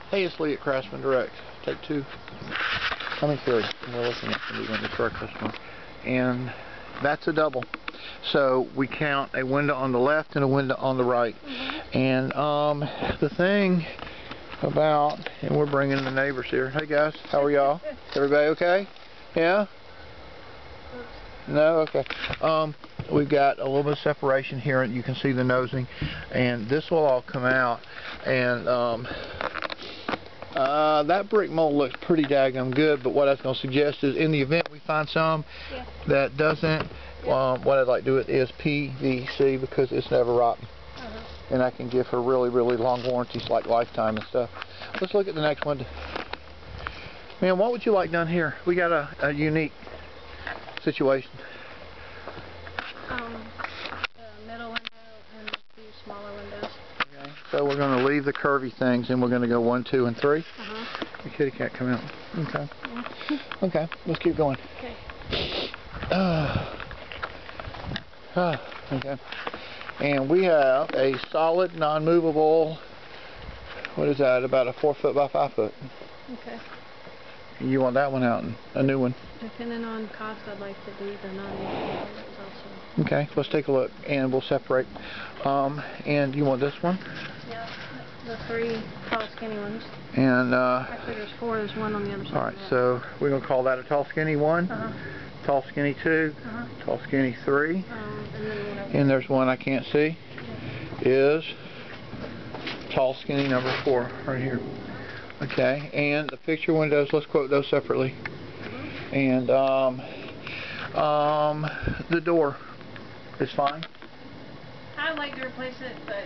Hey, it's Lee at Craftsman Direct. Take two. I'm in Cary, and we're looking at the new window for our customer. And that's a double. So we count a window on the left and a window on the right. And the thing about, and we're bringing the neighbors here. Hey guys, how are y'all? Everybody okay? Yeah? No? Okay. We've got a little bit of separation here, and you can see the nosing. And this will all come out. And that brick mold looks pretty daggum good, but what I was going to suggest is in the event we find some that doesn't, what I'd like to do is PVC, because it's never rotten. And I can give her really, really long warranties, like lifetime and stuff. Let's look at the next one. Man, what would you like done here? We got a unique situation. The middle window and the two smaller windows. Okay, so we're going to leave the curvy things, and we're going to go 1, 2, and 3. The kitty cat come out. Okay. Okay, let's keep going. Okay. Okay. And we have a solid, non-movable, what is that, about a 4 foot by 5 foot. Okay. You want that one out, and a new one? Depending on cost, I'd like to do the non-movable also. Okay, let's take a look, and we'll separate. And you want this one? Yeah, the 3 tall, skinny ones. And actually, there's 4. There's 1 on the other side. All right, so we're gonna call that a tall, skinny 1. Tall, skinny 2. Tall, skinny 3. And there's one I can't see. Is tall, skinny number 4 right here. Okay, and the picture windows, let's quote those separately. And the door is fine. I'd like to replace it, but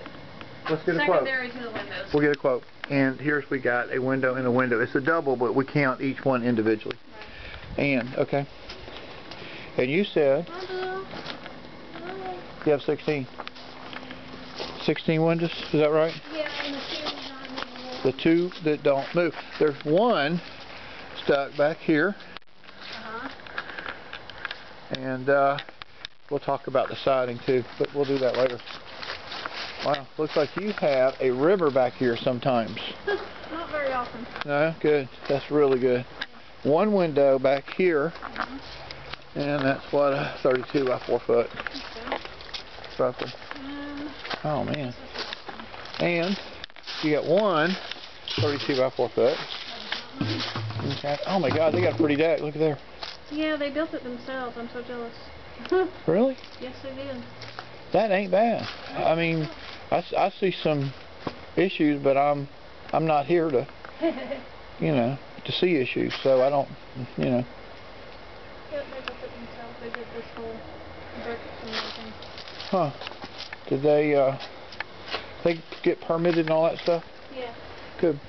let's get a quote. Secondary to the windows. We'll get a quote. And here's, we got a window and a window. It's a double, but we count each one individually. Right. And okay. And you said you have 16. 16 windows, is that right? Yeah, and the 2 The 2 that don't move. There's one stuck back here. And we'll talk about the siding too, but we'll do that later. Wow, looks like you have a river back here sometimes. Not very often. No? Good. That's really good. One window back here, and that's what, a 32 by 4 foot. Roughly. Oh man. And you got one 32 by 4 foot. Okay. Oh my God, they got a pretty deck. Look at there. Yeah, they built it themselves. I'm so jealous. Really? Yes, they did. That ain't bad. I mean, I see some issues, but I'm not here to, you know, to see issues. So I don't, you know. Yep, they built it themselves. They did this whole brick and everything. Huh? Did they get permitted and all that stuff? Yeah. Good.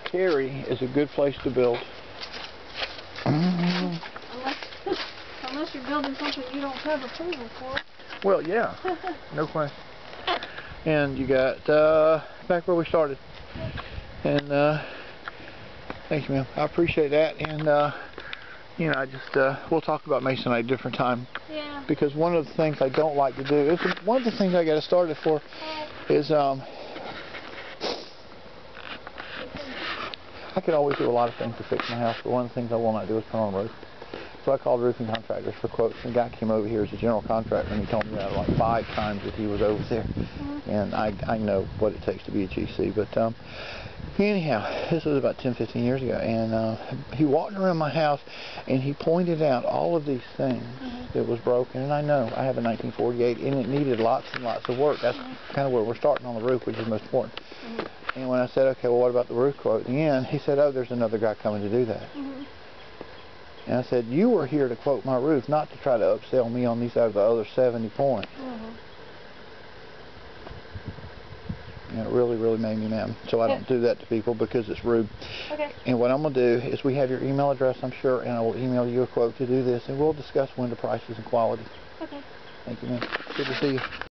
Cary is a good place to build. Unless you're building something you don't have approval for. Well, yeah, no question. And you got back where we started. And thank you, ma'am. I appreciate that. And you know, I just we'll talk about masonite a different time. Yeah. Because one of the things I don't like to do is, one of the things I got to start it for is I could always do a lot of things to fix my house, but one of the things I will not do is put on a roof. So I called roofing contractors for quotes, and the guy came over here as a general contractor, and he told me that like 5 times that he was over there. And I know what it takes to be a GC, but anyhow, this was about 10-15 years ago, and he walked around my house, and he pointed out all of these things that was broken. And I know I have a 1948, and it needed lots and lots of work. That's kind of where we're starting on the roof, which is most important. And when I said, okay, well, what about the roof quote? In the end, he said, oh, there's another guy coming to do that. And I said, you were here to quote my roof, not to try to upsell me on these other 70 points. And it really, really made me mad. So I don't do that to people because it's rude. Okay. And what I'm going to do is, we have your email address, I'm sure, and I will email you a quote to do this, and we'll discuss window prices and quality. Okay. Thank you, ma'am. Good to see you.